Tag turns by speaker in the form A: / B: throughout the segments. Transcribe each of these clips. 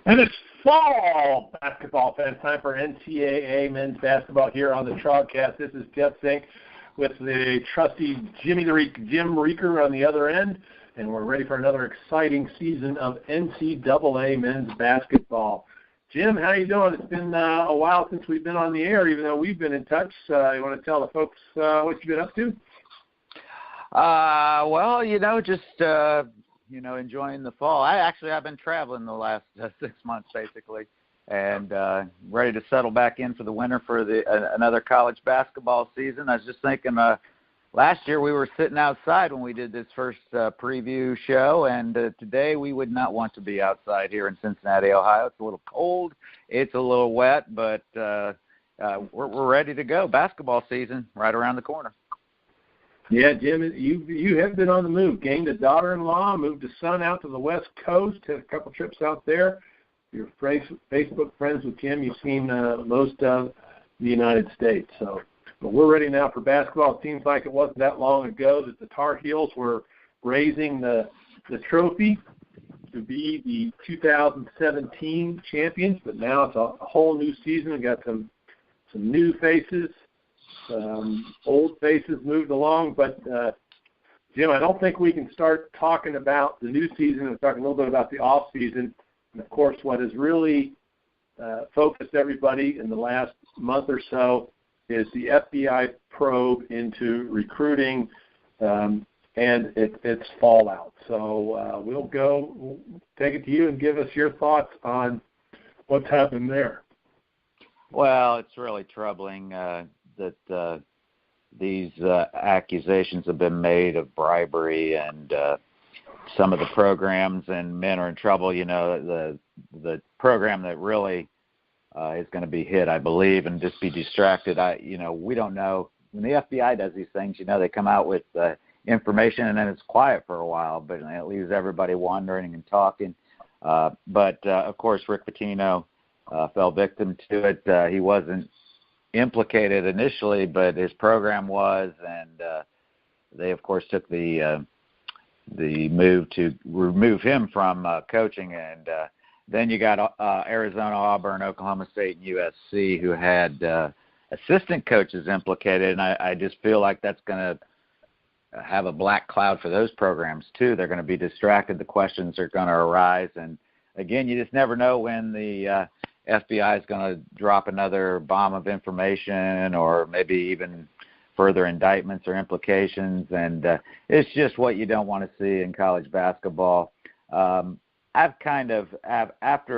A: And it's fall basketball fans. Time for NCAA men's basketball here on the TrogCast. This is Jeff Zink with the trusty Jim Reaker on the other end, and we're ready for another exciting season of NCAA men's basketball. Jim, how you doing? It's been a while since we've been on the air, even though we've been in touch. You want to tell the folks what you've been up to?
B: Enjoying the fall. I've been traveling the last 6 months basically, and ready to settle back in for the winter for another college basketball season. I was just thinking, last year we were sitting outside when we did this first preview show, and today we would not want to be outside here in Cincinnati, Ohio. It's a little cold, it's a little wet, but we're ready to go. Basketball season right around the corner.
A: Yeah, Jim, you have been on the move. Gained a daughter-in-law, moved a son out to the West Coast, had a couple trips out there. You're Facebook friends with Jim. You've seen most of the United States. But we're ready now for basketball. It seems like it wasn't that long ago that the Tar Heels were raising the trophy to be the 2017 champions, but now it's a whole new season. We've got some new faces. Old faces moved along, but Jim, I don't think we can start talking about the new season and talking a little bit about the off season. And of course, what has really focused everybody in the last month or so is the FBI probe into recruiting and its fallout. So we'll take it to you and give us your thoughts on what's happened there.
B: Well, it's really troubling that these accusations have been made of bribery, and some of the programs and men are in trouble. You know, the program that really is going to be hit, I believe, and just be distracted. We don't know. When the FBI does these things, they come out with information and then it's quiet for a while, but it leaves everybody wondering and talking. But of course, Rick Pitino fell victim to it. He wasn't implicated initially, but his program was, and they of course took the move to remove him from coaching, and then you got Arizona, Auburn, Oklahoma State, and USC who had assistant coaches implicated, and I just feel like that's going to have a black cloud for those programs too. They're going to be distracted. The questions are going to arise, and again, you just never know when the FBI is going to drop another bomb of information or maybe even further indictments or implications, and it's just what you don't want to see in college basketball. After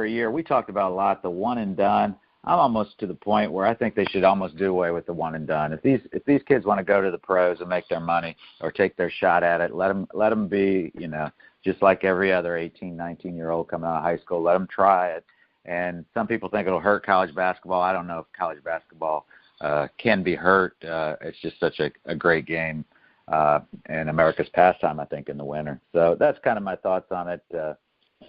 B: a year, we talked about a lot the one and done. I'm almost to the point where I think they should almost do away with the one and done. If these kids want to go to the pros and make their money or take their shot at it, let them be, just like every other 18, 19-year-old coming out of high school. Let them try it. And some people think it'll hurt college basketball. I don't know if college basketball can be hurt. It's just such a great game and America's pastime, I think, in the winter. So that's kind of my thoughts on it.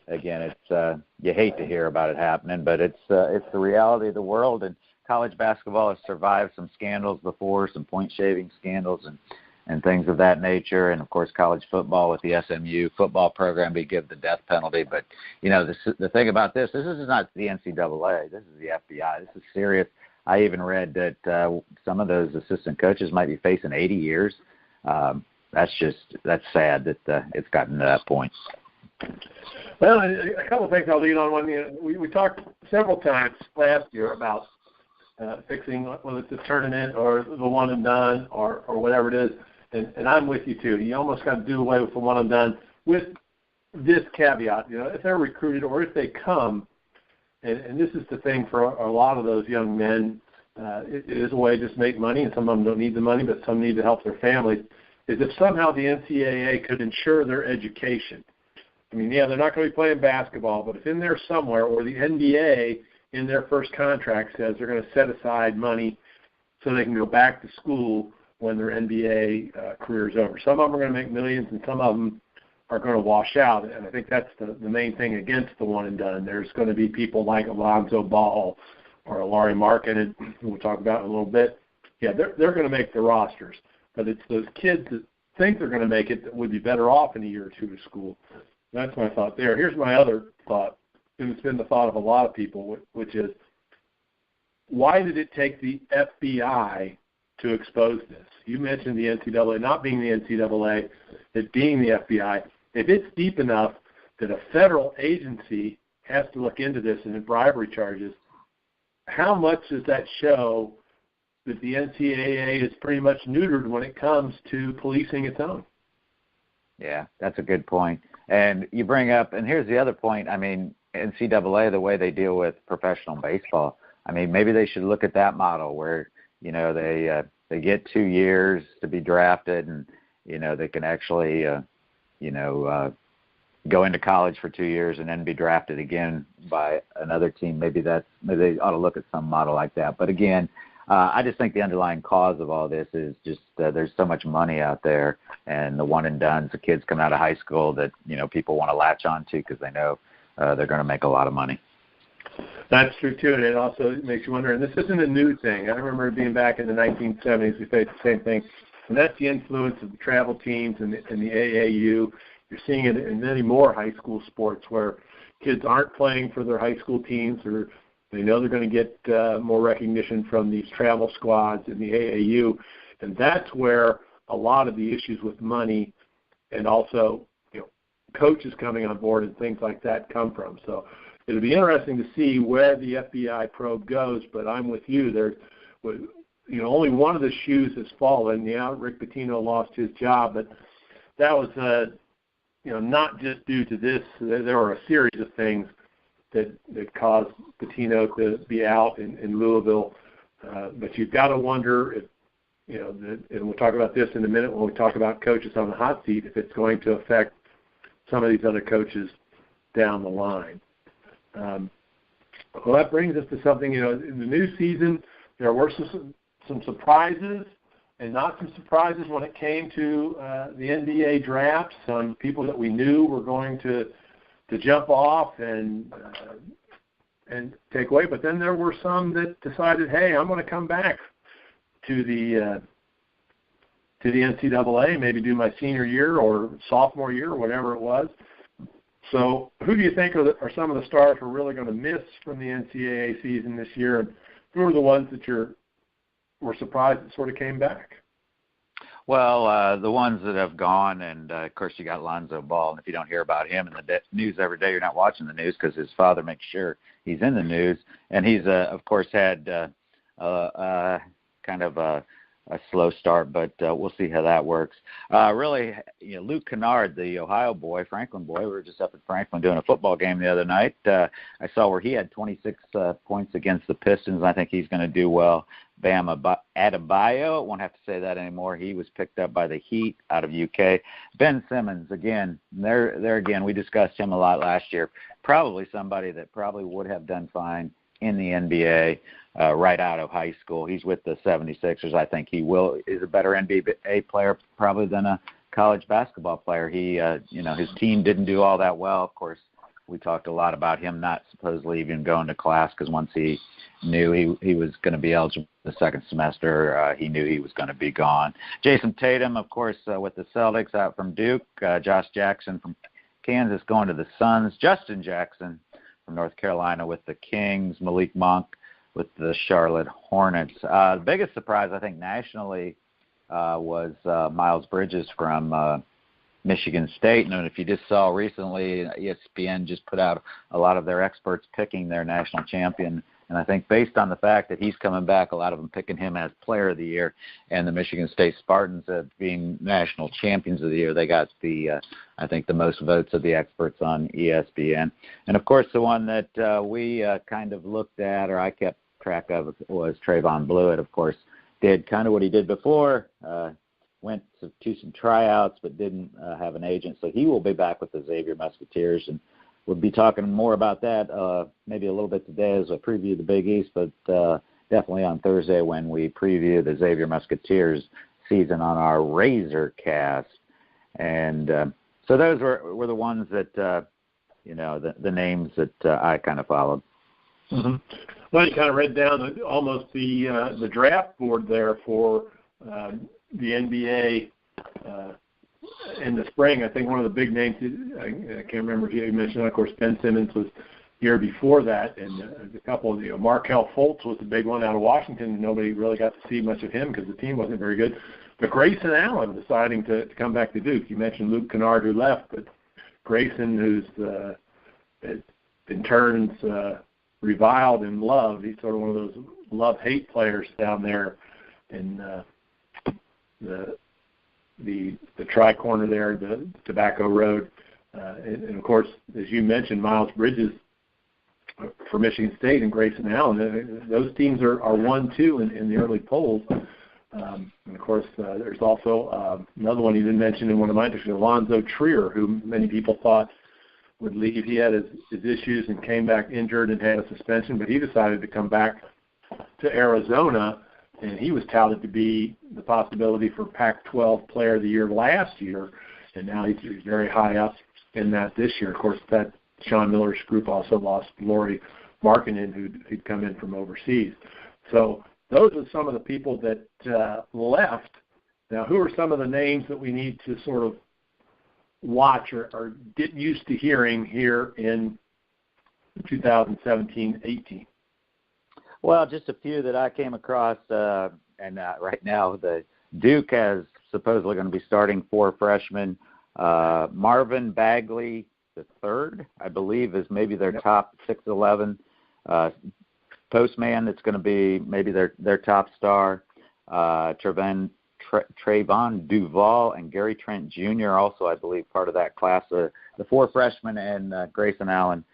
B: Again, it's you hate to hear about it happening, but it's the reality of the world. And college basketball has survived some scandals before, some point-shaving scandals and things of that nature. And, of course, college football with the SMU football program, we give the death penalty. But, the thing about this is not the NCAA. This is the FBI. This is serious. I even read that some of those assistant coaches might be facing 80 years. That's sad that it's gotten to that point.
A: Well, a couple of things I'll lead on. One, we talked several times last year about fixing whether it's a tournament or the one and done or whatever it is. And I'm with you, too. You almost got to do away with the one and done with this caveat. If they're recruited or if they come, and this is the thing for a lot of those young men, it is a way to just make money, and some of them don't need the money, but some need to help their families, is if somehow the NCAA could ensure their education. I mean, yeah, they're not going to be playing basketball, but if in there somewhere, or the NBA in their first contract says they're going to set aside money so they can go back to school when their NBA career is over. Some of them are going to make millions, and some of them are going to wash out. And I think that's the main thing against the one and done. There's going to be people like Alonzo Ball or Larry Markin, who we'll talk about in a little bit. Yeah, they're going to make the rosters, but it's those kids that think they're going to make it that would be better off in a year or two to school. That's my thought there. Here's my other thought. and it's been the thought of a lot of people, which is, why did it take the FBI to expose this? You mentioned the NCAA not being the NCAA, it being the FBI. If it's deep enough that a federal agency has to look into this and in bribery charges, how much does that show that the NCAA is pretty much neutered when it comes to policing its own?
B: Yeah, that's a good point. And you bring up, and here's the other point, I mean, NCAA, the way they deal with professional baseball, I mean, maybe they should look at that model where, you know, they get 2 years to be drafted, and, you know, they can actually, go into college for 2 years and then be drafted again by another team. Maybe they ought to look at some model like that. But again, I just think the underlying cause of all this is just there's so much money out there, and the one and dones, the kids coming out of high school that, you know, people want to latch on to because they know they're going to make a lot of money.
A: That's true, too, and it also makes you wonder, and this isn't a new thing. I remember being back in the 1970s, we faced the same thing, and that's the influence of the travel teams and the AAU. You're seeing it in many more high school sports where kids aren't playing for their high school teams, or they know they're going to get more recognition from these travel squads in the AAU, and that's where a lot of the issues with money and also, you know, coaches coming on board and things like that come from. So it'll be interesting to see where the FBI probe goes, but I'm with you. There's, you know, only one of the shoes has fallen. Yeah, Rick Pitino lost his job, but that was, not just due to this. There were a series of things that caused Pitino to be out in Louisville. But you've got to wonder if, and we'll talk about this in a minute when we talk about coaches on the hot seat, if it's going to affect some of these other coaches down the line. Well, that brings us to something, in the new season, there were some surprises and not some surprises when it came to the NBA draft. Some people that we knew were going to jump off and take away, but then there were some that decided, hey, I'm going to come back to the NCAA, maybe do my senior year or sophomore year or whatever it was. So who do you think are some of the stars we're really going to miss from the NCAA season this year, and who are the ones that were surprised that sort of came back?
B: Well, the ones that have gone, and, of course, you got Lonzo Ball, and if you don't hear about him in the news every day, you're not watching the news because his father makes sure he's in the news. And he's, of course, had kind of a slow start, but we'll see how that works. Really, Luke Kennard, the Ohio boy, Franklin boy, we were just up at Franklin doing a football game the other night. I saw where he had 26 points against the Pistons. I think he's going to do well. Bam Adebayo, I won't have to say that anymore. He was picked up by the Heat out of UK. Ben Simmons, again, there again, we discussed him a lot last year. Probably somebody that probably would have done fine in the NBA right out of high school. He's with the 76ers. I think he is a better NBA player probably than a college basketball player. He, his team didn't do all that well. Of course, we talked a lot about him not supposedly even going to class because once he knew he was going to be eligible the second semester, he knew he was going to be gone. Jason Tatum, of course, with the Celtics out from Duke. Josh Jackson from Kansas going to the Suns. Justin Jackson from North Carolina with the Kings. Malik Monk with the Charlotte Hornets. The biggest surprise, I think, nationally was Miles Bridges from Michigan State. And if you just saw recently, ESPN just put out a lot of their experts picking their national champion. And I think based on the fact that he's coming back, a lot of them picking him as player of the year, and the Michigan State Spartans being national champions of the year, they got I think the most votes of the experts on ESPN. And, of course, the one that we kind of looked at, or I kept track of, was Trayvon Blewett. Of course, did kind of what he did before, went to some tryouts but didn't have an agent. So he will be back with the Xavier Musketeers, and we'll be talking more about that maybe a little bit today as I preview the Big East, but definitely on Thursday when we preview the Xavier Musketeers season on our RazorCast. And so those were the ones that, the names that I kind of followed.
A: Mm-hmm. Well, you kind of read down almost the draft board there for the NBA in the spring. I think one of the big names, I can't remember if you mentioned, of course, Ben Simmons was year before that, and a couple of Markel Fultz was the big one out of Washington. Nobody really got to see much of him because the team wasn't very good. But Grayson Allen deciding to come back to Duke. You mentioned Luke Kennard who left, but Grayson, who's in turns reviled and loved. He's sort of one of those love-hate players down there in the Tri-Corner there, the Tobacco Road. And, of course, as you mentioned, Miles Bridges for Michigan State and Grayson Allen. Those teams are 1-2 in the early polls. And, of course, there's also another one you didn't mention in one of my interviews, Alonzo Trier, who many people thought would leave. He had his issues and came back injured and had a suspension, but he decided to come back to Arizona, and he was touted to be the possibility for Pac-12 Player of the Year last year, and now he's very high up in that this year. Of course, that Sean Miller's group also lost Lauri Markkanen, who'd come in from overseas. So those are some of the people that left. Now, who are some of the names that we need to sort of watch or get used to hearing here in 2017-18?
B: Well, just a few that I came across, and right now the Duke has supposedly going to be starting 4 freshmen. Marvin Bagley III, I believe, is maybe their top 6'11" postman. That's going to be maybe their top star. Trayvon Duval and Gary Trent Jr. also, I believe, part of that class. The 4 freshmen and Grayson Allen,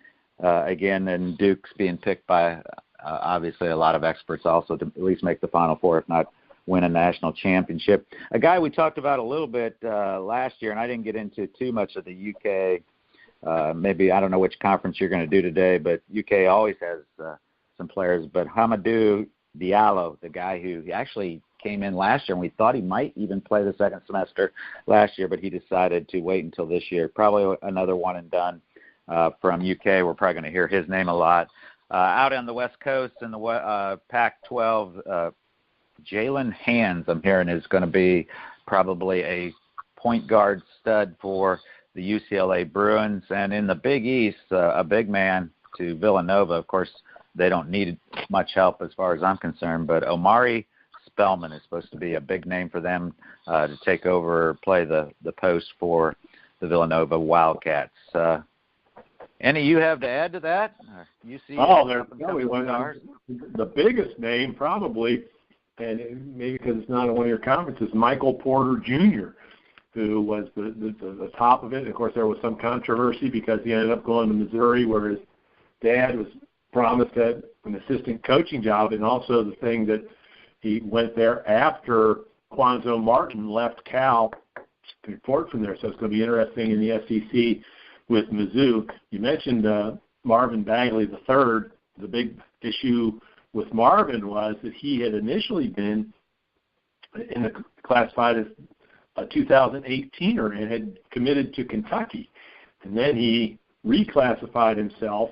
B: again, and Duke's being picked by obviously a lot of experts also to at least make the Final Four, if not win a national championship. A guy we talked about a little bit last year, and I didn't get into too much of the UK. Maybe I don't know which conference you're going to do today, but UK always has some players. But Hamidou Diallo, the guy who actually came in last year, and we thought he might even play the second semester last year, but he decided to wait until this year. Probably another one and done from UK. We're probably going to hear his name a lot. Out on the West Coast in the Pac-12, Jalen Hands, I'm hearing, is going to be probably a point guard stud for the UCLA Bruins. And in the Big East, a big man to Villanova. Of course, they don't need much help as far as I'm concerned, but Omari Spellman is supposed to be a big name for them to take over, play the post for the Villanova Wildcats. Any you have to add to that? You see?
A: There's probably one. The biggest name probably, and maybe because it's not on one of your conferences, Michael Porter Jr., who was the top of it. And of course, there was some controversy because he ended up going to Missouri, where his dad was promised an assistant coaching job, and also the thing that he went there after Quanzo Martin left Cal to report from there. So it's going to be interesting in the SEC with Mizzou. You mentioned Marvin Bagley III. The big issue with Marvin was that he had initially been in the classified as a 2018er and had committed to Kentucky. And then he reclassified himself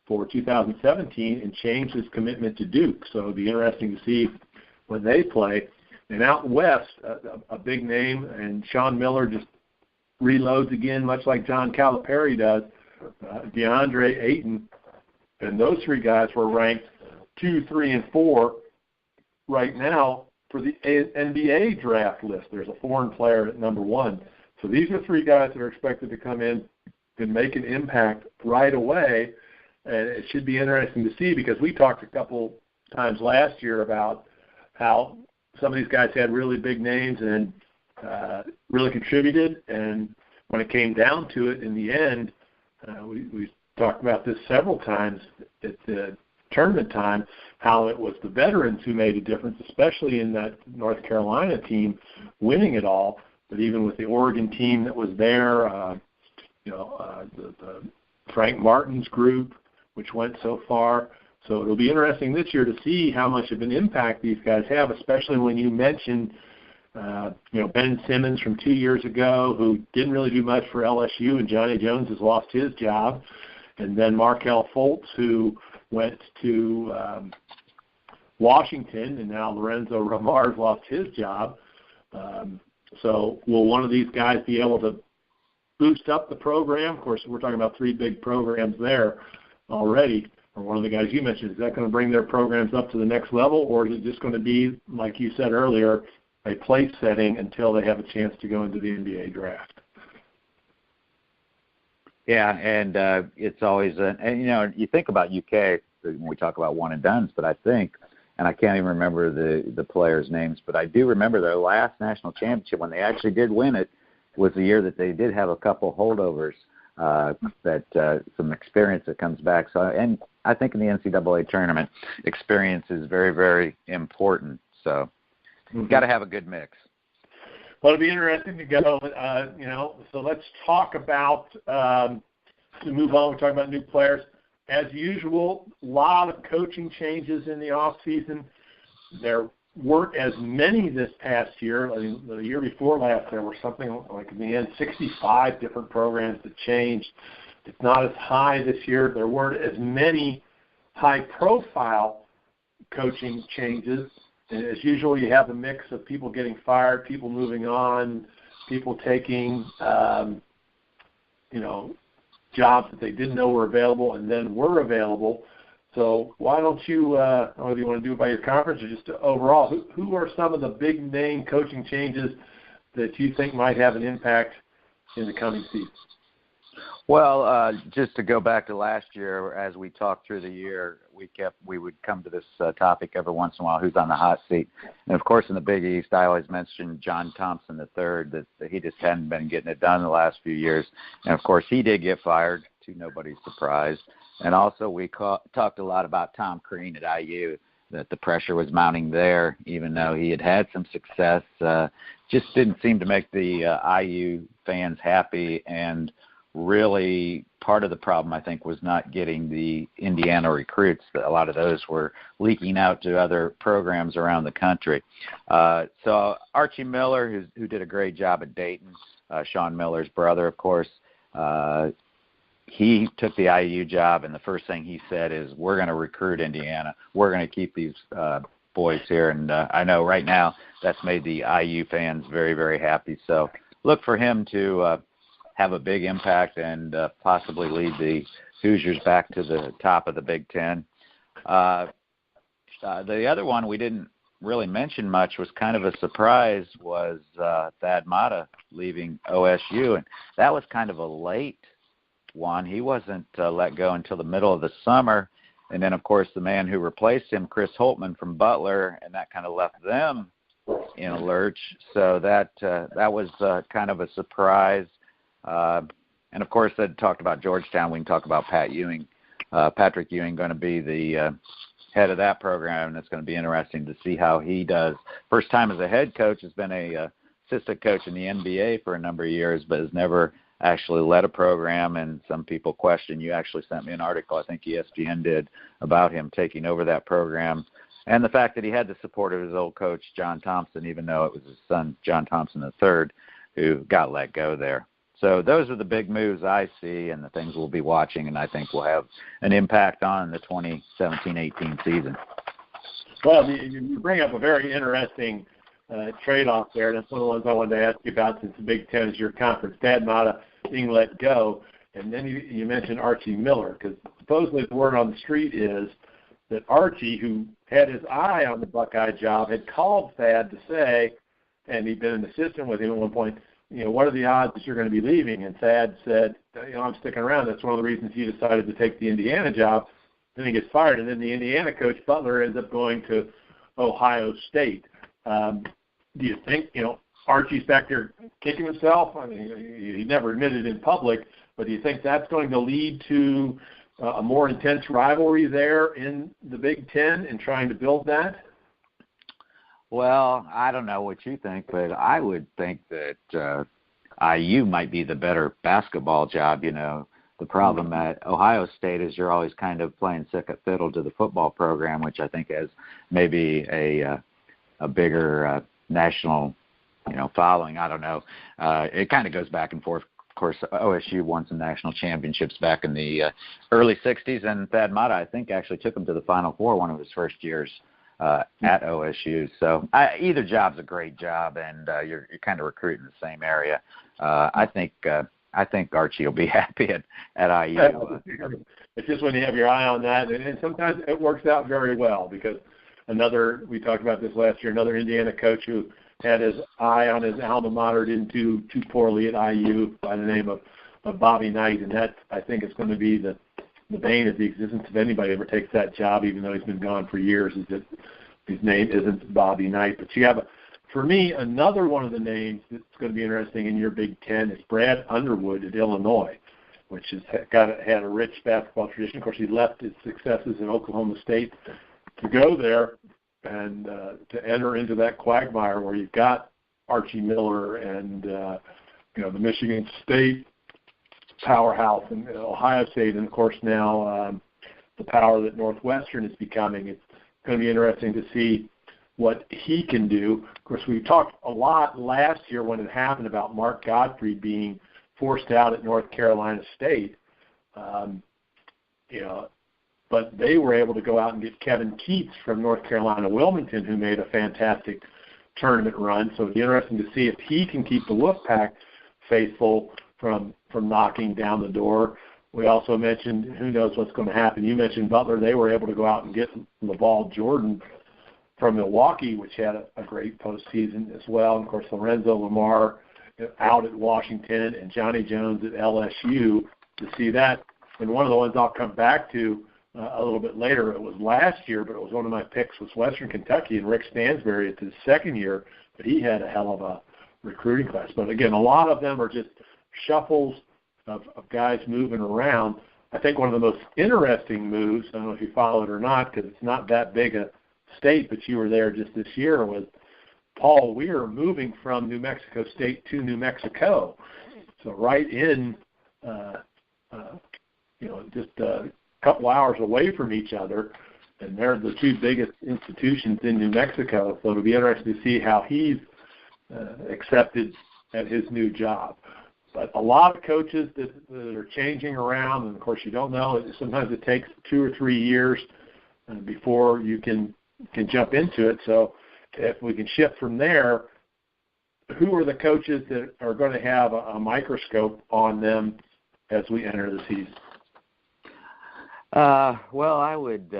A: for 2017 and changed his commitment to Duke. So it'll be interesting to see when they play. And out west, a big name, and Sean Miller just reloads again, much like John Calipari does, DeAndre Ayton. And those 3 guys were ranked 2, 3, and 4 right now for the NBA draft list. There's a foreign player at number 1. So these are 3 guys that are expected to come in and make an impact right away. And it should be interesting to see, because we talked a couple times last year about how some of these guys had really big names and really contributed. And when it came down to it in the end, we talked about this several times at the tournament time, how it was the veterans who made a difference, especially in that North Carolina team winning it all. But even with the Oregon team that was there, the Frank Martin's group, which went so far. So it'll be interesting this year to see how much of an impact these guys have, especially when you mentioned, Ben Simmons from 2 years ago, who didn't really do much for LSU, and Johnny Jones has lost his job. And then Markel Fultz, who went to Washington, and now Lorenzo Romar's lost his job. So will one of these guys be able to boost up the program? Of course, we're talking about 3 big programs there. already, or one of the guys you mentioned, is that going to bring their programs up to the next level, or is it just going to be, like you said earlier, a place setting until they have a chance to go into the NBA draft?
B: Yeah, and it's always and you think about UK when we talk about one and dones, but I think, and I can't even remember the players' names, but I do remember their last national championship when they actually did win it was the year that they did have a couple holdovers, some experience that comes back. So, and I think in the NCAA tournament, experience is very, very important. So, you've got to have a good mix.
A: Well, it'll be interesting to go, so let's talk about, to move on, we're talking about new players. As usual, a lot of coaching changes in the offseason. There weren't as many this past year. I mean, the year before last, there were something like, in the end, 65 different programs that changed. It's not as high this year. There weren't as many high-profile coaching changes. And as usual, you have a mix of people getting fired, people moving on, people taking, jobs that they didn't know were available and then were available. So why don't you, I don't know if you want to do it by your conference or just overall, who are some of the big name coaching changes that you think might have an impact in the coming season?
B: Well, just to go back to last year, as we talked through the year, we would come to this topic every once in a while, who's on the hot seat. And, of course, in the Big East, I always mentioned John Thompson III, that he just hadn't been getting it done the last few years. And, of course, he did get fired, to nobody's surprise. And also we talked a lot about Tom Crean at IU, that the pressure was mounting there, even though he had had some success. Just didn't seem to make the IU fans happy, and really part of the problem, I think, was not getting the Indiana recruits. A lot of those were leaking out to other programs around the country. So Archie Miller, who did a great job at Dayton, Sean Miller's brother, of course, he took the IU job, and the first thing he said is, we're going to recruit Indiana. We're going to keep these boys here. And I know right now that's made the IU fans very, very happy. So look for him to have a big impact and possibly lead the Hoosiers back to the top of the Big Ten. The other one we didn't really mention much, was kind of a surprise, was Thad Matta leaving OSU. And that was kind of a late one. He wasn't let go until the middle of the summer. And then, of course, the man who replaced him, Chris Holtmann from Butler, and that kind of left them in a lurch. So that was kind of a surprise. And, of course, that talked about Georgetown. We can talk about Patrick Ewing, going to be the head of that program, and it's going to be interesting to see how he does. First time as a head coach, has been a assistant coach in the NBA for a number of years, but has never actually led a program, and some people question. You actually sent me an article, I think ESPN did, about him taking over that program, and the fact that he had the support of his old coach, John Thompson, even though it was his son, John Thompson III, who got let go there. So those are the big moves I see and the things we'll be watching, and I think will have an impact on the 2017-18 season.
A: Well, you bring up a very interesting trade-off there. That's one of the ones I wanted to ask you about, since the Big Ten is your conference. Thad Matta being let go, and then you mentioned Archie Miller, because supposedly the word on the street is that Archie, who had his eye on the Buckeye job, had called Thad to say, and he'd been an assistant with him at one point, what are the odds that you're going to be leaving? And Thad said, I'm sticking around. That's one of the reasons he decided to take the Indiana job. Then he gets fired, and then the Indiana coach, Butler, ends up going to Ohio State. Do you think, Archie's back there kicking himself? I mean, he never admitted in public, but do you think that's going to lead to a more intense rivalry there in the Big Ten and trying to build that?
B: Well, I don't know what you think, but I would think that IU might be the better basketball job. The problem at Ohio State is you're always kind of playing second fiddle to the football program, which I think has maybe a bigger national, following. I don't know. It kind of goes back and forth. Of course, OSU won some national championships back in the early 60s, and Thad Matta, I think, actually took him to the Final Four one of his first years at OSU. So either job's a great job, and you're kind of recruiting the same area. I think Archie will be happy at IU.
A: it's just when you have your eye on that, and sometimes it works out very well because we talked about this last year, another Indiana coach who had his eye on his alma mater, didn't do too poorly at IU by the name of Bobby Knight, and that, I think, is going to be the bane of the existence of anybody who ever takes that job, even though he's been gone for years, is that his name isn't Bobby Knight. But you have, for me, another one of the names that's going to be interesting in your Big Ten is Brad Underwood at Illinois, which has had a rich basketball tradition. Of course, he left his successes in Oklahoma State to go there and to enter into that quagmire where you've got Archie Miller and the Michigan State powerhouse and Ohio State, and of course now the power that Northwestern is becoming. It's going to be interesting to see what he can do. Of course, we talked a lot last year when it happened about Mark Godfrey being forced out at North Carolina State. But they were able to go out and get Kevin Keats from North Carolina Wilmington, who made a fantastic tournament run. So it'll be interesting to see if he can keep the Wolfpack faithful from knocking down the door. We also mentioned, who knows what's going to happen. You mentioned Butler. They were able to go out and get LaVall Jordan from Milwaukee, which had a great postseason as well. And, of course, Lorenzo Lamar out at Washington and Johnny Jones at LSU. To see that, and one of the ones I'll come back to a little bit later, it was last year, but it was one of my picks, was Western Kentucky, and Rick Stansbury. It's his second year, but he had a hell of a recruiting class. But, again, a lot of them are just shuffles of guys moving around. I think one of the most interesting moves, I don't know if you follow it or not because it's not that big a state, but you were there just this year, was Paul Weir moving from New Mexico State to New Mexico. So right in, just a couple hours away from each other, and they're the two biggest institutions in New Mexico. So it'll be interesting to see how he's accepted at his new job. But a lot of coaches that are changing around, and of course you don't know. Sometimes it takes 2 or 3 years before you can jump into it. So if we can shift from there, who are the coaches that are going to have a microscope on them as we enter the season?
B: Well, I would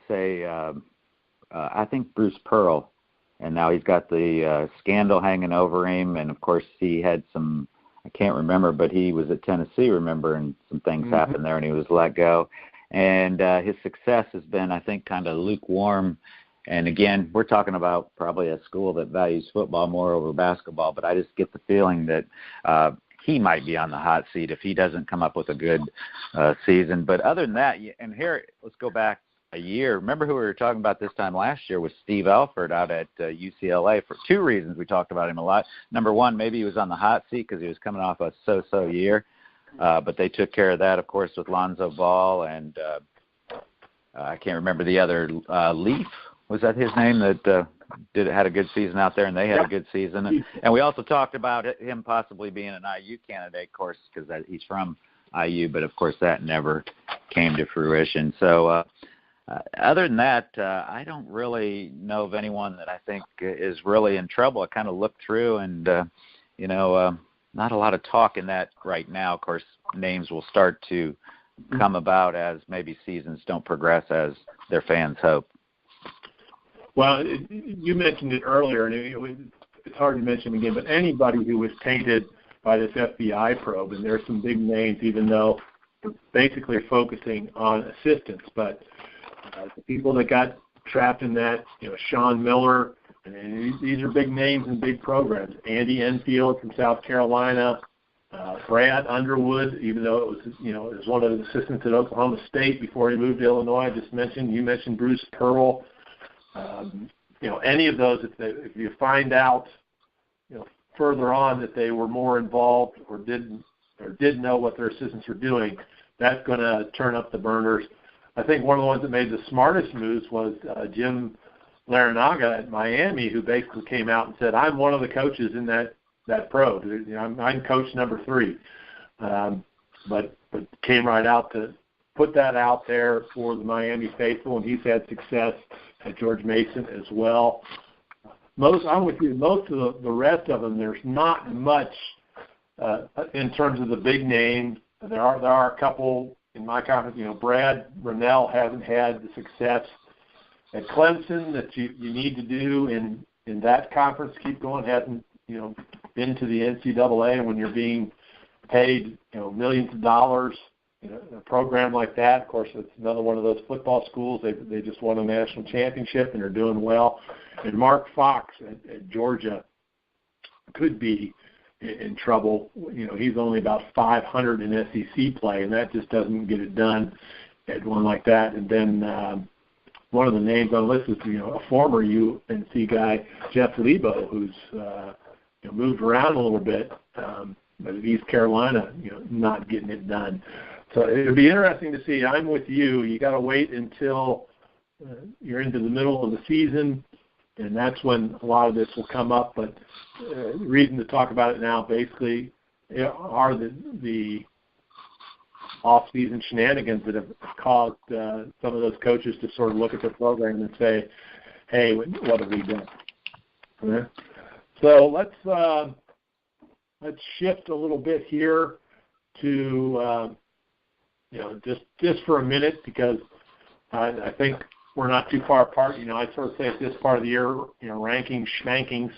B: say I think Bruce Pearl. And now he's got the scandal hanging over him. And, of course, he had some, I can't remember, but he was at Tennessee, remember, and some things happened there, and he was let go. And his success has been, I think, kind of lukewarm. And, again, we're talking about probably a school that values football more over basketball, but I just get the feeling that he might be on the hot seat if he doesn't come up with a good season. But other than that, and here, let's go back a year. Remember who we were talking about this time last year was Steve Alford out at UCLA for 2 reasons. We talked about him a lot. Number one, maybe he was on the hot seat because he was coming off a so-so year, but they took care of that, of course, with Lonzo Ball and I can't remember the other, Leaf. Was that his name that had a good season out there, and they had a good season? And we also talked about him possibly being an IU candidate, of course, because he's from IU, but, of course, that never came to fruition. So, other than that, I don't really know of anyone that I think is really in trouble. I kind of looked through and, not a lot of talk in that right now. Of course, names will start to come about as maybe seasons don't progress as their fans hope.
A: Well, you mentioned it earlier, and it's hard to mention again, but anybody who was tainted by this FBI probe, and there's some big names, even though we're basically focusing on assistants, but the people that got trapped in that, Sean Miller, and these are big names and big programs. Andy Enfield from South Carolina, Brad Underwood, even though it was one of the assistants at Oklahoma State before he moved to Illinois. You mentioned Bruce Pearl. Any of those, if you find out, further on that they were more involved or did know what their assistants were doing, that's going to turn up the burners. I think one of the ones that made the smartest moves was Jim Larinaga at Miami, who basically came out and said, "I'm one of the coaches in that probe. I'm coach number 3." But came right out to put that out there for the Miami faithful, and he's had success at George Mason as well. I'm with you. Most of the rest of them, there's not much in terms of the big name there are a couple in my conference. Brad Rennell hasn't had the success at Clemson that you need to do in that conference. Keep going. Hasn't been to the NCAA when you're being paid millions of dollars in a program like that. Of course, it's another one of those football schools. They just won a national championship and are doing well. And Mark Fox at Georgia could be in trouble. He's only about 500 in SEC play, and that just doesn't get it done at one like that. And then one of the names on the list is a former UNC guy, Jeff Lebo, who's moved around a little bit, but at East Carolina, not getting it done. So it'll be interesting to see. I'm with you. You got to wait until you're into the middle of the season, and that's when a lot of this will come up. But the reason to talk about it now basically are the off-season shenanigans that have caused some of those coaches to sort of look at their program and say, hey, what have we done? Okay. So let's shift a little bit here to just for a minute, because I think we're not too far apart. I sort of say at this part of the year, rankings, schmankings,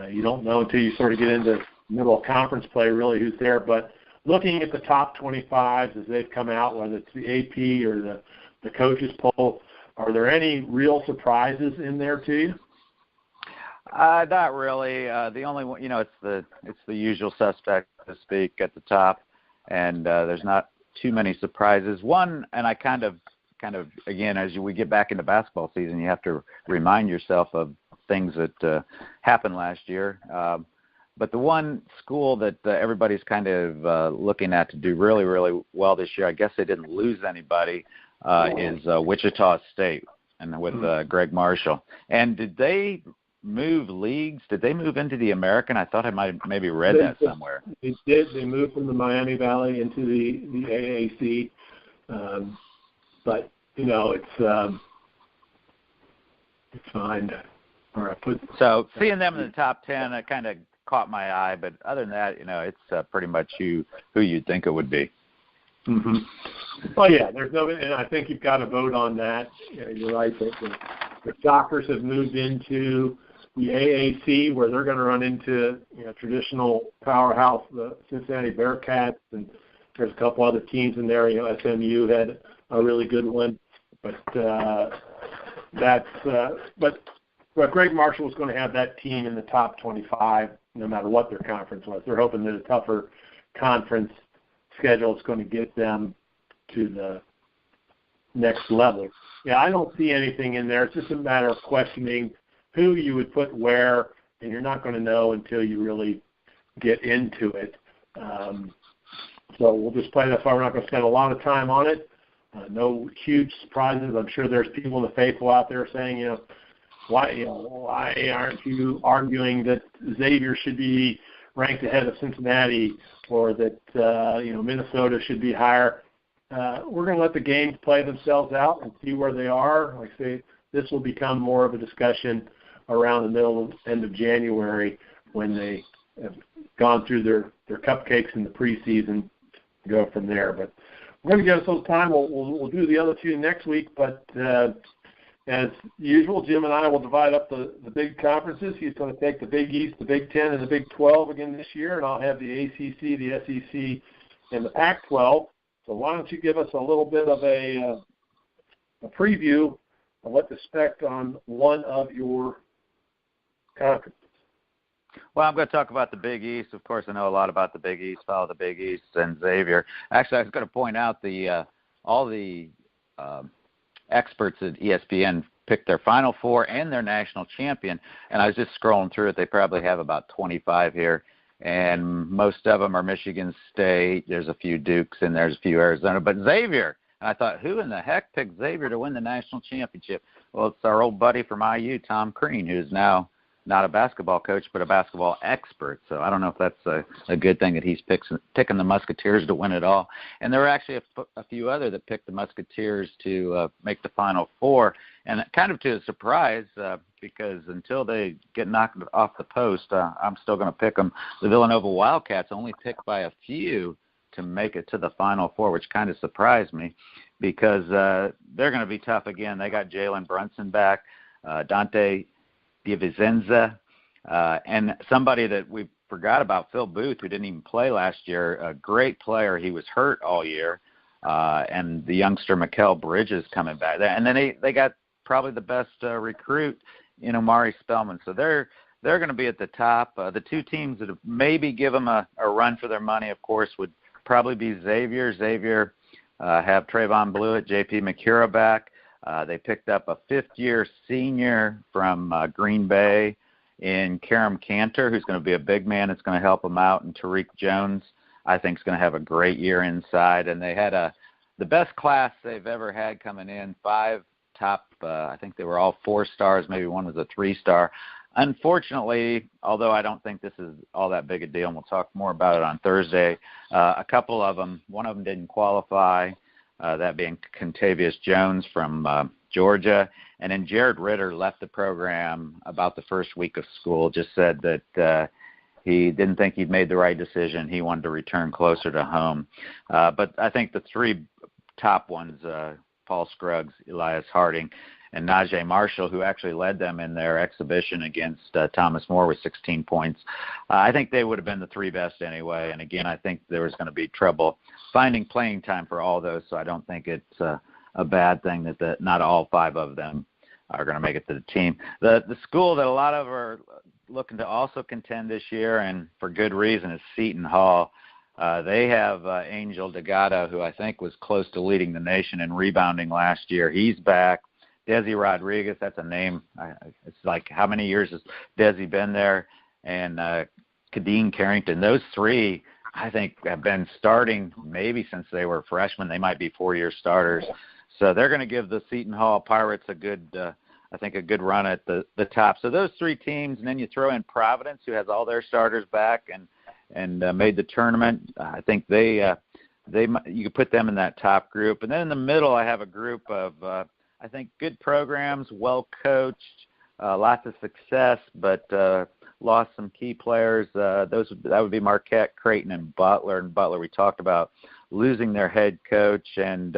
A: you don't know until you sort of get into middle of conference play really who's there. But looking at the top 25s as they've come out, whether it's the AP or the coaches poll, are there any real surprises in there to you?
B: Not really. The only one, it's the usual suspect, so to speak, at the top, and there's not too many surprises. One, and I kind of again, as we get back into basketball season, you have to remind yourself of things that happened last year. But the one school that everybody's kind of looking at to do really, really well this year, I guess they didn't lose anybody, is Wichita State, and with Greg Marshall. And did they move leagues? Did they move into the American? I thought I might have maybe read that somewhere.
A: They did. They moved from the Miami Valley into the AAC. But it's fine.
B: So seeing them in the top 10, it kind of caught my eye. But other than that, it's pretty much who you'd think it would be.
A: Mm-hmm. Well, yeah, and I think you've got to vote on that. You're right that the Shockers have moved into the AAC, where they're going to run into traditional powerhouse, the Cincinnati Bearcats, and there's a couple other teams in there. SMU had a really good one, but Greg Marshall was going to have that team in the top 25, no matter what their conference was. They're hoping that a tougher conference schedule is going to get them to the next level. Yeah, I don't see anything in there. It's just a matter of questioning who you would put where, and you're not going to know until you really get into it. So we'll just play that far. We're not going to spend a lot of time on it. No huge surprises. I'm sure there's people in the faithful out there saying, why aren't you arguing that Xavier should be ranked ahead of Cincinnati, or that Minnesota should be higher? We're going to let the games play themselves out and see where they are. Like I say, this will become more of a discussion around the end of January, when they have gone through their cupcakes in the preseason, go from there. But we're going to give us a little time. We'll do the other two next week, but as usual, Jim and I will divide up the big conferences. He's going to take the Big East, the Big 10, and the Big 12 again this year, and I'll have the ACC, the SEC, and the Pac-12. So why don't you give us a little bit of a preview of what to expect on one of your conferences?
B: Well, I'm going to talk about the Big East. Of course, I know a lot about the Big East, follow the Big East and Xavier. Actually, I was going to point out all the experts at ESPN picked their Final Four and their national champion, and I was just scrolling through it. They probably have about 25 here, and most of them are Michigan State. There's a few Dukes, and there's a few Arizona. But Xavier, and I thought, who in the heck picked Xavier to win the national championship? Well, it's our old buddy from IU, Tom Crean, who's now not a basketball coach, but a basketball expert. So I don't know if that's a good thing that he's picking the Musketeers to win it all. And there were actually a few other that picked the Musketeers to make the Final Four. And kind of to a surprise, because until they get knocked off the post, I'm still going to pick them. The Villanova Wildcats only picked by a few to make it to the Final Four, which kind of surprised me because they're going to be tough again. They got Jalen Brunson back, Dante DiVincenzo, and somebody that we forgot about, Phil Booth, who didn't even play last year, a great player. He was hurt all year, and the youngster Mikal Bridges coming back. And then they got probably the best recruit in Omari Spellman. So they're going to be at the top. The two teams that have maybe give them a run for their money, of course, would probably be Xavier. Xavier have Trayvon Blewett, J.P. McCura back. They picked up a fifth-year senior from Green Bay in Karam Cantor, who's going to be a big man. It's going to help them out. And Tariq Jones, I think, is going to have a great year inside. And they had the best class they've ever had coming in, 5 top, I think they were all 4 stars. Maybe one was a 3-star. Unfortunately, although I don't think this is all that big a deal, and we'll talk more about it on Thursday, a couple of them, one of them didn't qualify, that being Contavious Jones from Georgia. And then Jared Ritter left the program about the first week of school, just said that he didn't think he'd made the right decision. He wanted to return closer to home. But I think the 3 top ones, Paul Scruggs, Elias Harding, and Najee Marshall, who actually led them in their exhibition against Thomas More with 16 points. I think they would have been the 3 best anyway. And, again, I think there was going to be trouble finding playing time for all those, so I don't think it's a bad thing that not all 5 of them are going to make it to the team. The school that a lot of are looking to also contend this year, and for good reason, is Seton Hall. They have Angel Delgado, who I think was close to leading the nation in rebounding last year. He's back. Desi Rodriguez, that's a name. It's like, how many years has Desi been there? And Kadeen Carrington. Those 3, I think, have been starting maybe since they were freshmen. They might be 4-year starters. So they're going to give the Seton Hall Pirates a good run at the top. So those 3 teams, and then you throw in Providence, who has all their starters back and made the tournament. I think you could put them in that top group. And then in the middle, I have a group of I think good programs, well coached, lots of success, but lost some key players. That would be Marquette, Creighton, and Butler. And Butler, we talked about losing their head coach, and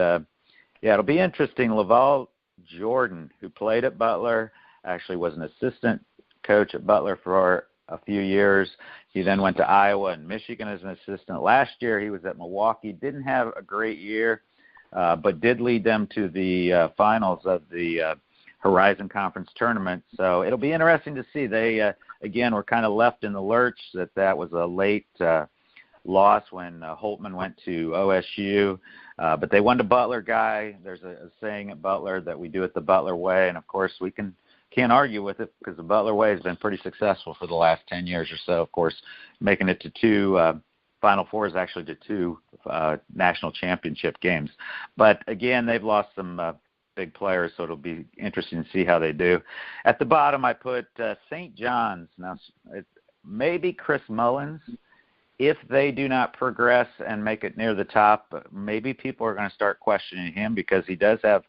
B: it'll be interesting. Laval Jordan, who played at Butler, actually was an assistant coach at Butler for a few years. He then went to Iowa and Michigan as an assistant. Last year he was at Milwaukee, didn't have a great year, but did lead them to the finals of the Horizon Conference tournament. So it'll be interesting to see. They, again, were kind of left in the lurch that was a late loss when Holtman went to OSU. But they won the Butler guy. There's a saying at Butler that we do it the Butler way, and, of course, we can't argue with it because the Butler way has been pretty successful for the last 10 years or so, of course, making it to 2 Final Fours, actually to 2 national championship games. But, again, they've lost some big players, so it'll be interesting to see how they do. At the bottom, I put St. John's. Now, maybe Chris Mullins. If they do not progress and make it near the top, maybe people are going to start questioning him because he does have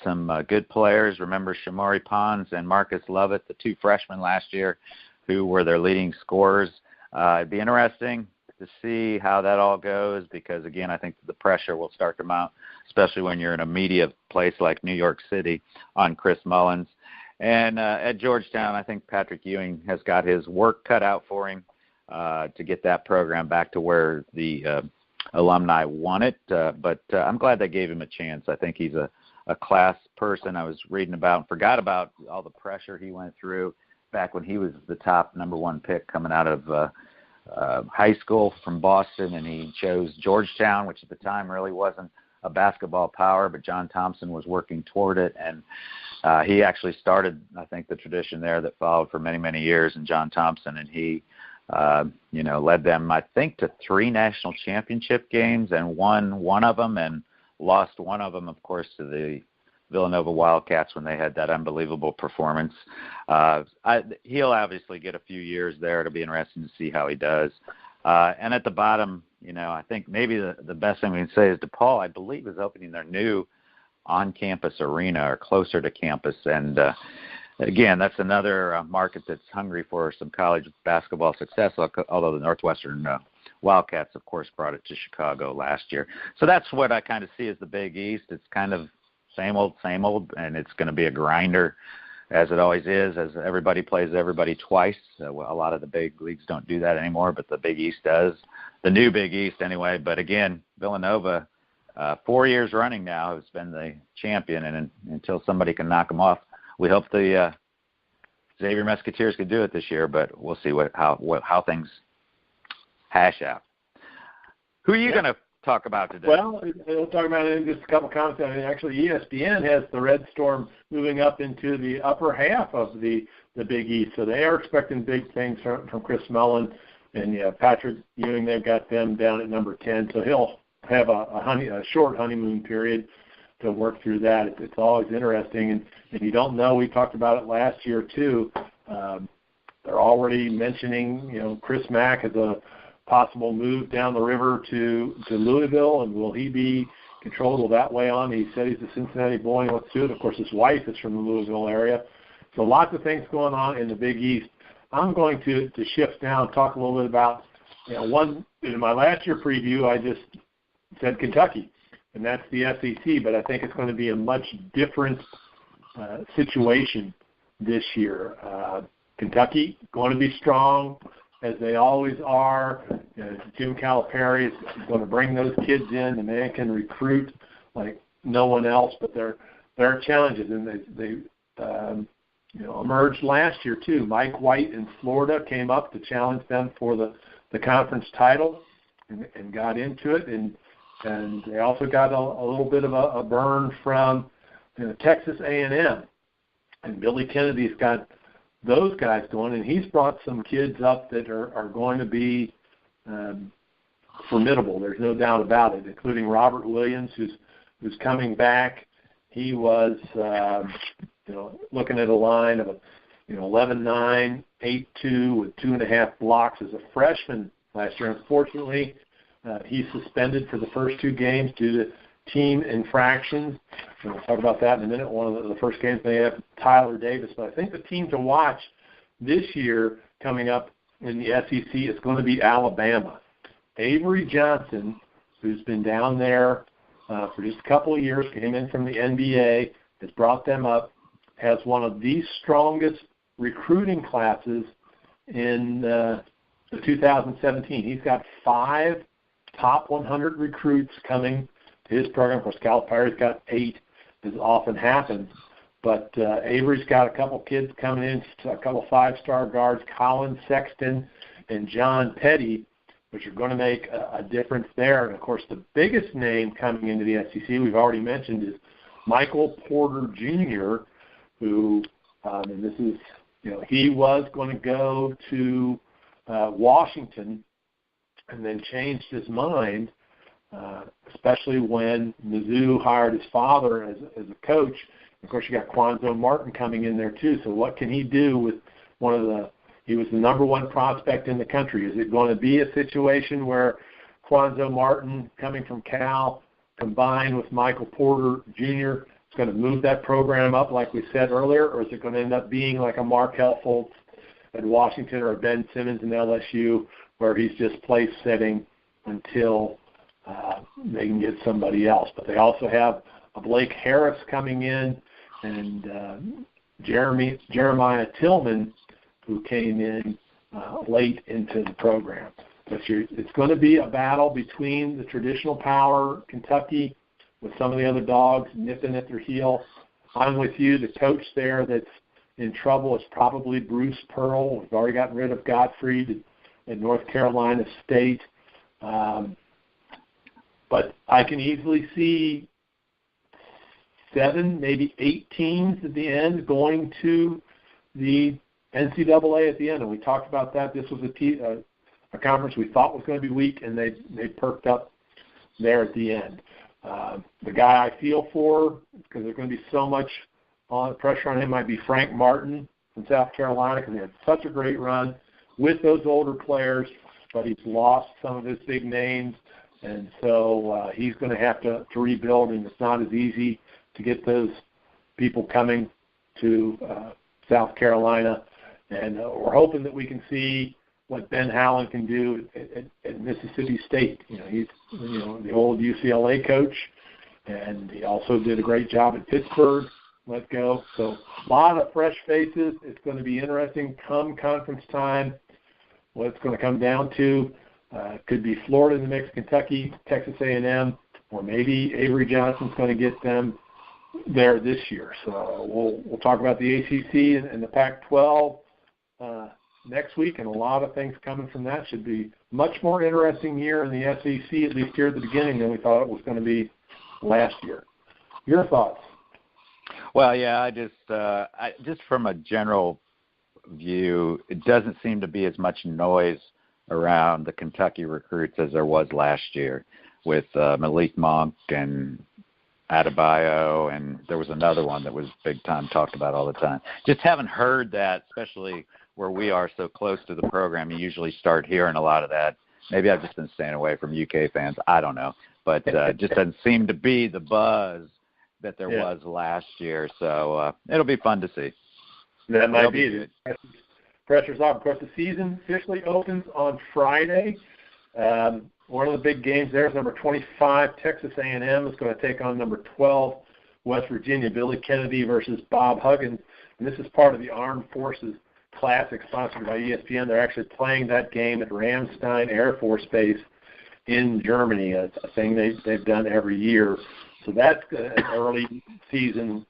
B: some good players. Remember Shamari Pons and Marcus Lovett, the 2 freshmen last year who were their leading scorers. It'd be interesting to see how that all goes because, again, I think the pressure will start to mount, especially when you're in a media place like New York City, on Chris Mullins. And at Georgetown, I think Patrick Ewing has got his work cut out for him to get that program back to where the alumni want it. But I'm glad they gave him a chance. I think he's a class person. I was reading about and forgot about all the pressure he went through back when he was the top number 1 pick coming out of high school from Boston, and he chose Georgetown, which at the time really wasn't a basketball power, but John Thompson was working toward it, and he actually started, I think, the tradition there that followed for many, many years, and John Thompson, and he led them, I think, to 3 national championship games and won one of them and lost one of them, of course, to the Villanova Wildcats when they had that unbelievable performance. He'll obviously get a few years there. It'll be interesting to see how he does. And at the bottom, I think maybe the best thing we can say is DePaul, I believe, is opening their new on-campus arena or closer to campus. And, again, that's another market that's hungry for some college basketball success, although the Northwestern Wildcats, of course, brought it to Chicago last year. So that's what I kind of see as the Big East. It's kind of same old, and it's going to be a grinder, as it always is, as everybody plays everybody twice. A lot of the big leagues don't do that anymore, but the Big East does. The new Big East anyway. But again, Villanova, 4 years running now, has been the champion, and until somebody can knock them off, we hope the Xavier Musketeers could do it this year, but we'll see how things hash out. Who are you going to talk about today?
A: Well, we'll talk about it in just a couple of comments. I mean, actually, ESPN has the Red Storm moving up into the upper half of the Big East, so they are expecting big things from Chris Mullin. And, Patrick Ewing, they've got them down at number 10, so he'll have a short honeymoon period to work through that. It's always interesting, and you don't know. We talked about it last year, too. They're already mentioning, Chris Mack as a possible move down the river to Louisville, and will he be controlled that way on? He said he's a Cincinnati boy and wants to do it. Of course, his wife is from the Louisville area. So lots of things going on in the Big East. I'm going to shift now and talk a little bit about, in my last year preview, I just said Kentucky, and that's the SEC, but I think it's going to be a much different situation this year. Kentucky going to be strong, as they always are. Jim Calipari is going to bring those kids in. The man can recruit like no one else, but there are challenges, and they emerged last year too. Mike White in Florida came up to challenge them for the conference title and got into it, and they also got a little bit of a burn from Texas A&M, and Billy Kennedy's got those guys going, and he's brought some kids up that are going to be formidable. There's no doubt about it, including Robert Williams, who's coming back. He was looking at a line of 11-9, 8-2 with 2.5 blocks as a freshman last year. Unfortunately, he's suspended for the first 2 games due to team infractions. And we'll talk about that in a minute. One of the first games they have Tyler Davis. But I think the team to watch this year coming up in the SEC is going to be Alabama. Avery Johnson, who's been down there for just a couple of years, came in from the NBA, has brought them up, has one of the strongest recruiting classes in 2017. He's got 5 top 100 recruits coming to his program. Of course, Calipari's got 8, as often happens. But Avery's got a couple kids coming in, a couple 5-star guards, Colin Sexton and John Petty, which are going to make a difference there. And, of course, the biggest name coming into the SEC, we've already mentioned, is Michael Porter Jr., who, and this is, he was going to go to Washington and then changed his mind, especially when Mizzou hired his father as a coach. Of course, you got Quanzo Martin coming in there too. So what can he do with he was the number 1 prospect in the country. Is it going to be a situation where Quanzo Martin coming from Cal combined with Michael Porter Jr. is going to move that program up like we said earlier, or is it going to end up being like a Markelle Fultz at Washington or a Ben Simmons in LSU where he's just place setting until they can get somebody else? But they also have a Blake Harris coming in and Jeremiah Tillman, who came in late into the program. But it's going to be a battle between the traditional power, Kentucky, with some of the other dogs nipping at their heel. I'm with you. The coach there that's in trouble is probably Bruce Pearl. We've already gotten rid of Gottfried at North Carolina State. But I can easily see 7, maybe 8 teams at the end going to the NCAA at the end. And we talked about that. This was a conference we thought was going to be weak, and they perked up there at the end. The guy I feel for, because there's going to be so much pressure on him, might be Frank Martin from South Carolina, because he had such a great run with those older players, but he's lost some of his big names, and so he's going to have to rebuild, and it's not as easy to get those people coming to South Carolina. And we're hoping that we can see what Ben Howland can do at Mississippi State. He's the old UCLA coach, and he also did a great job at Pittsburgh. Let go. So a lot of fresh faces. It's going to be interesting come conference time. What it's going to come down to could be Florida in the mix, Kentucky, Texas A&M, or maybe Avery Johnson's going to get them there this year. So we'll talk about the ACC and the Pac-12 next week, and a lot of things coming from that. Should be much more interesting year in the SEC, at least here at the beginning, than we thought it was going to be last year. Your thoughts?
B: Well, yeah, I just from a general view, it doesn't seem to be as much noise around the Kentucky recruits as there was last year with Malik Monk and Adebayo, and there was another one that was big time talked about all the time. Just haven't heard that, especially where we are so close to the program. You usually start hearing a lot of that. Maybe I've just been staying away from UK fans. I don't know. But just doesn't seem to be the buzz that there was last year. So it'll be fun to see.
A: That might be it. Pressure's off. Of course, the season officially opens on Friday. One of the big games there is number 25, Texas A&M is going to take on number 12, West Virginia, Billy Kennedy versus Bob Huggins. And this is part of the Armed Forces Classic sponsored by ESPN. They're actually playing that game at Ramstein Air Force Base in Germany. It's a thing they've done every year. So that's an early season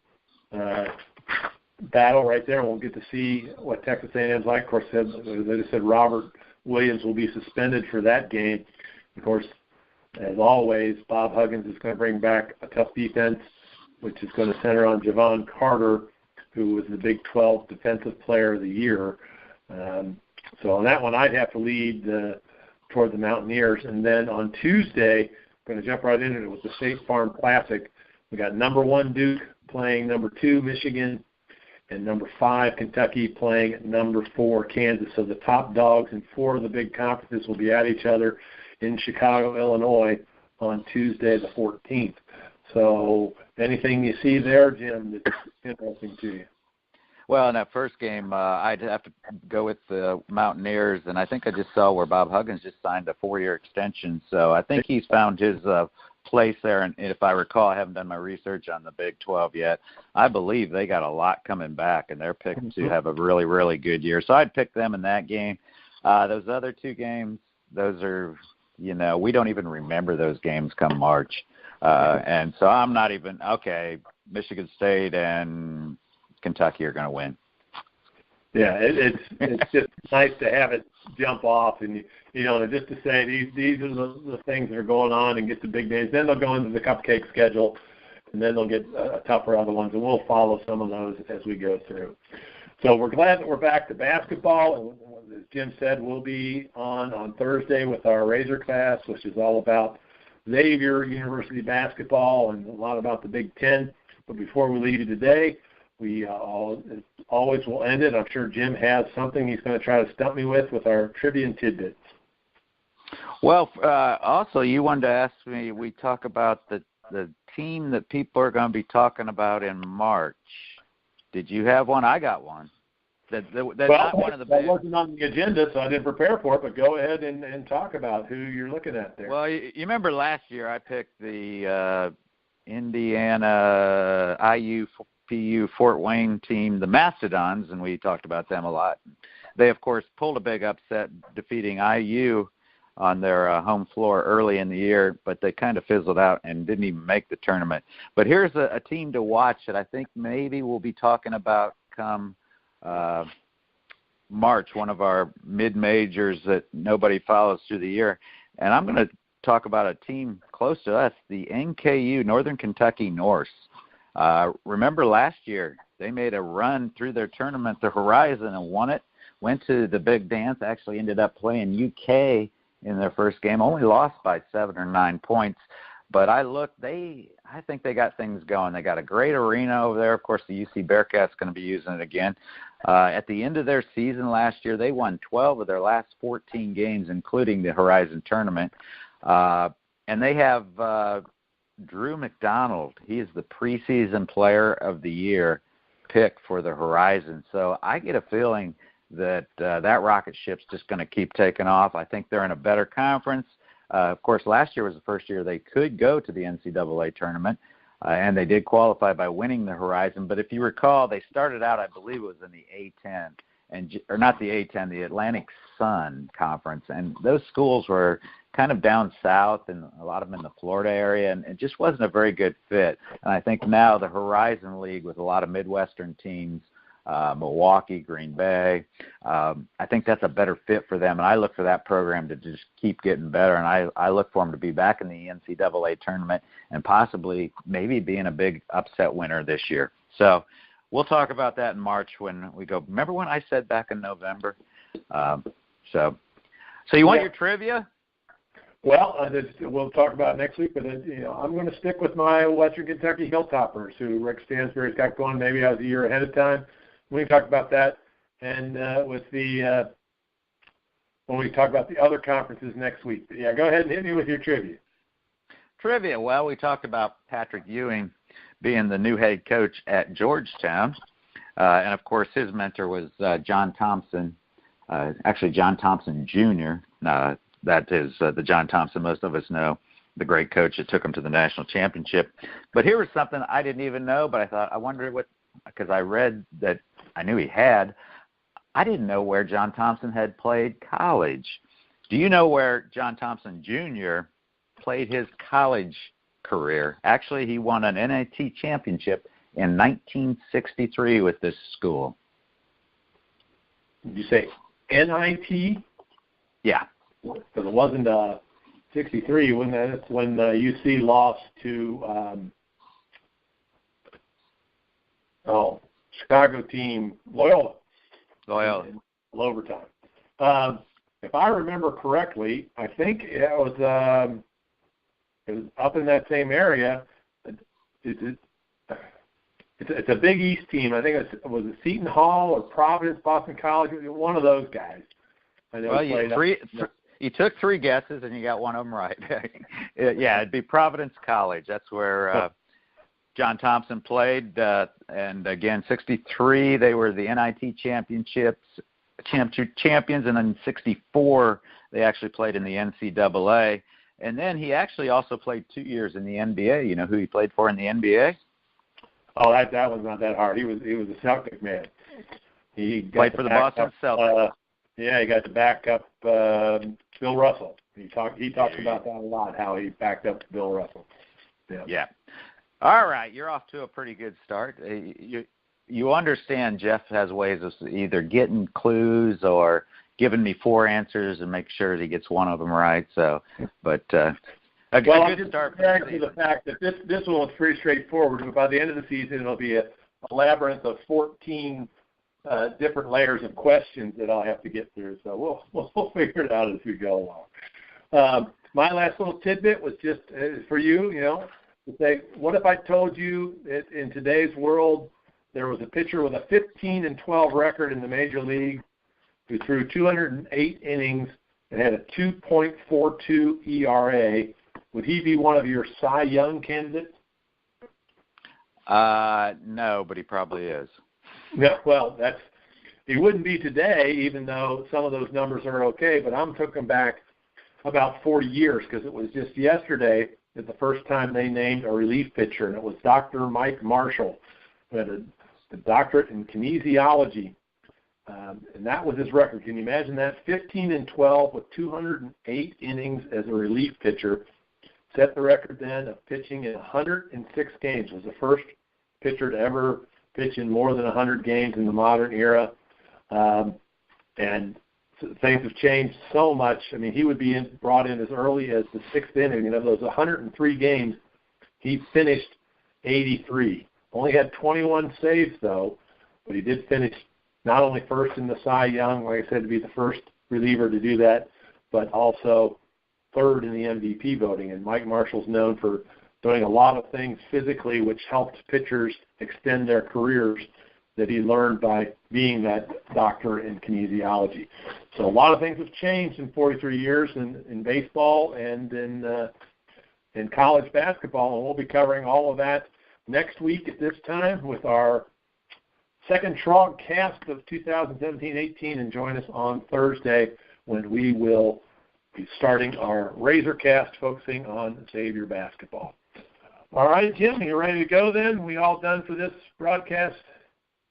A: battle right there. We'll get to see what Texas A&M's like. Of course, they just said Robert Williams will be suspended for that game. Of course, as always, Bob Huggins is going to bring back a tough defense, which is going to center on Javon Carter, who was the Big 12 Defensive Player of the Year. So on that one, I'd have to lead toward the Mountaineers. And then on Tuesday, I'm going to jump right into it with the State Farm Classic. We got number 1 Duke playing number 2 Michigan, and number 5 Kentucky playing number 4 Kansas. So the top dogs in 4 of the big conferences will be at each other in Chicago, Illinois on Tuesday the 14th. So anything you see there, Jim, that's interesting to you?
B: Well, in that first game, I'd have to go with the Mountaineers, and I think I just saw where Bob Huggins just signed a 4-year extension. So I think he's found his place there, and if I recall, I haven't done my research on the Big 12 yet. I believe they got a lot coming back, and they're picked to have a really, really good year. So I'd pick them in that game. Those other 2 games, those are, we don't even remember those games come March. And so I'm not even, Michigan State and Kentucky are going to win.
A: Yeah, it's just nice to have it jump off, and just to say these are the things that are going on, and get the big names. Then they'll go into the cupcake schedule, and then they'll get tougher other ones, and we'll follow some of those as we go through. So we're glad that we're back to basketball, and as Jim said, we'll be on Thursday with our Razor class, which is all about Xavier University basketball and a lot about the Big Ten. But before we leave you today, we always will end it. I'm sure Jim has something he's going to try to stump me with our trivia and tidbits. Well,
B: also you wanted to ask me, we talk about the team that people are going to be talking about in March. Did you have one? I got one. That's not one of the big.
A: That wasn't on the agenda, so I didn't prepare for it, but go ahead and talk about who you're looking at there.
B: Well, you remember last year I picked the Indiana IU Fort Wayne team, the Mastodons, and we talked about them a lot. They, of course, pulled a big upset defeating IU on their home floor early in the year, but they kind of fizzled out and didn't even make the tournament. But here's a team to watch that I think maybe we'll be talking about come March, one of our mid-majors that nobody follows through the year. And I'm going to talk about a team close to us, the NKU, Northern Kentucky Norse. Remember last year, they made a run through their tournament, the Horizon, and won it. Went to the big dance, actually ended up playing UK in their first game, only lost by 7 or 9 points. But I think they got things going. They got a great arena over there. Of course, the UC Bearcats going to be using it again. At the end of their season last year, they won 12 of their last 14 games, including the Horizon tournament. And they have Drew McDonald. He is the preseason player of the year pick for the Horizon. So I get a feeling that that rocket ship's just going to keep taking off. I think they're in a better conference. Of course, last year was the first year they could go to the NCAA tournament, and they did qualify by winning the Horizon. But if you recall, they started out, I believe it was in the A10, or not the A10, the Atlantic Sun Conference. And those schools were kind of down south, and a lot of them in the Florida area, and it just wasn't a very good fit. And I think now the Horizon League with a lot of Midwestern teams, Milwaukee, Green Bay, I think that's a better fit for them. And I look for that program to just keep getting better, and I look for them to be back in the NCAA tournament and possibly maybe being a big upset winner this year. So we'll talk about that in March when we go. Remember when I said back in November? So you want your trivia?
A: Well, we'll talk about it next week, but I'm going to stick with my Western Kentucky Hilltoppers, who Rick Stansbury's got going. Maybe I was a year ahead of time. We can talk about that, and when we talk about the other conferences next week. But yeah, go ahead and hit me with your trivia. Trivia.
B: Well, we talked about Patrick Ewing being the new head coach at Georgetown, and of course his mentor was John Thompson. Actually, John Thompson Jr. That is the John Thompson most of us know, the great coach that took him to the national championship. But here was something I didn't even know, but I thought, I wondered because I read that I knew he had. I didn't know where John Thompson had played college. Do you know where John Thompson Jr. played his college career? Actually, he won an NIT championship in 1963 with this school.
A: Did you say NIT?
B: Yeah.
A: Because it wasn't 63 when that's when UC lost to Chicago team Loyola in overtime. If I remember correctly, I think it was up in that same area. It's a Big East team. I think was it Seton Hall or Providence, Boston College, one of those guys. I know
B: you took three guesses, and you got one of them right. Yeah, it'd be Providence College. That's where John Thompson played. And again, 63, they were the NIT champions, and then in 64, they actually played in the NCAA. And then he actually also played 2 years in the NBA. You know who he played for in the NBA?
A: Oh, that was not that hard. He was a Celtic man. He
B: played for the Boston Celtics.
A: Yeah, he got to back up Bill Russell. He talks about that a lot, how he backed up Bill Russell.
B: Yeah. All right, you're off to a pretty good start. You understand Jeff has ways of either getting clues or giving me four answers and make sure that he gets one of them right. So, but a good start.
A: Well, I'm just the fact that this one was pretty straightforward. But by the end of the season, it'll be a labyrinth of 14 different layers of questions that I'll have to get through. So we'll figure it out as we go along. My last little tidbit was just for you, to say, what if I told you that in today's world there was a pitcher with a 15-12 record in the major league who threw 208 innings and had a 2.42 ERA? Would he be one of your Cy Young candidates?
B: No, but he probably is.
A: Yeah, well, he wouldn't be today, even though some of those numbers are okay. But I'm taking back about 40 years because it was just yesterday that the first time they named a relief pitcher, and it was Dr. Mike Marshall, who had a doctorate in kinesiology, and that was his record. Can you imagine that? 15-12 with 208 innings as a relief pitcher. Set the record then of pitching in 106 games. Was the first pitcher to ever pitch in more than 100 games in the modern era. And things have changed so much. I mean, he would be brought in as early as the sixth inning. Those 103 games, he finished 83. Only had 21 saves, though, but he did finish not only first in the Cy Young, like I said, to be the first reliever to do that, but also third in the MVP voting. And Mike Marshall's known for doing a lot of things physically which helped pitchers extend their careers that he learned by being that doctor in kinesiology. So a lot of things have changed in 43 years in baseball and in college basketball, and we'll be covering all of that next week at this time with our second TrogCast of 2017-18, and join us on Thursday when we will be starting our Razorcast focusing on Xavier basketball. All right, Jim, you ready to go then? We all done for this broadcast?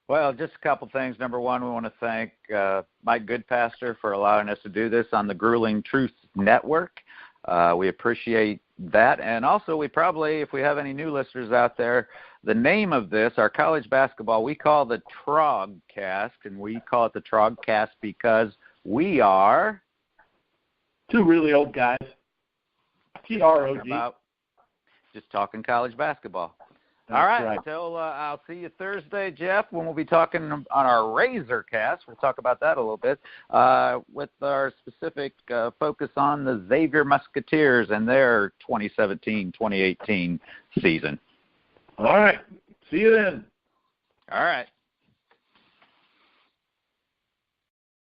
B: Well, just a couple things. Number one, we want to thank Mike Goodpaster for allowing us to do this on the Grueling Truth Network. We appreciate that. And also, we probably, if we have any new listeners out there, the name of this, our college basketball, we call the TrogCast, and we call it the TrogCast because we are
A: two really old guys. T-R-O-G.
B: Just talking college basketball.
A: That's
B: all right.
A: Right.
B: Until I'll see you Thursday, Jeff, when we'll be talking on our Razorcast. We'll talk about that a little bit with our specific focus on the Xavier Musketeers and their 2017-2018 season.
A: All right. See you then.
B: All right.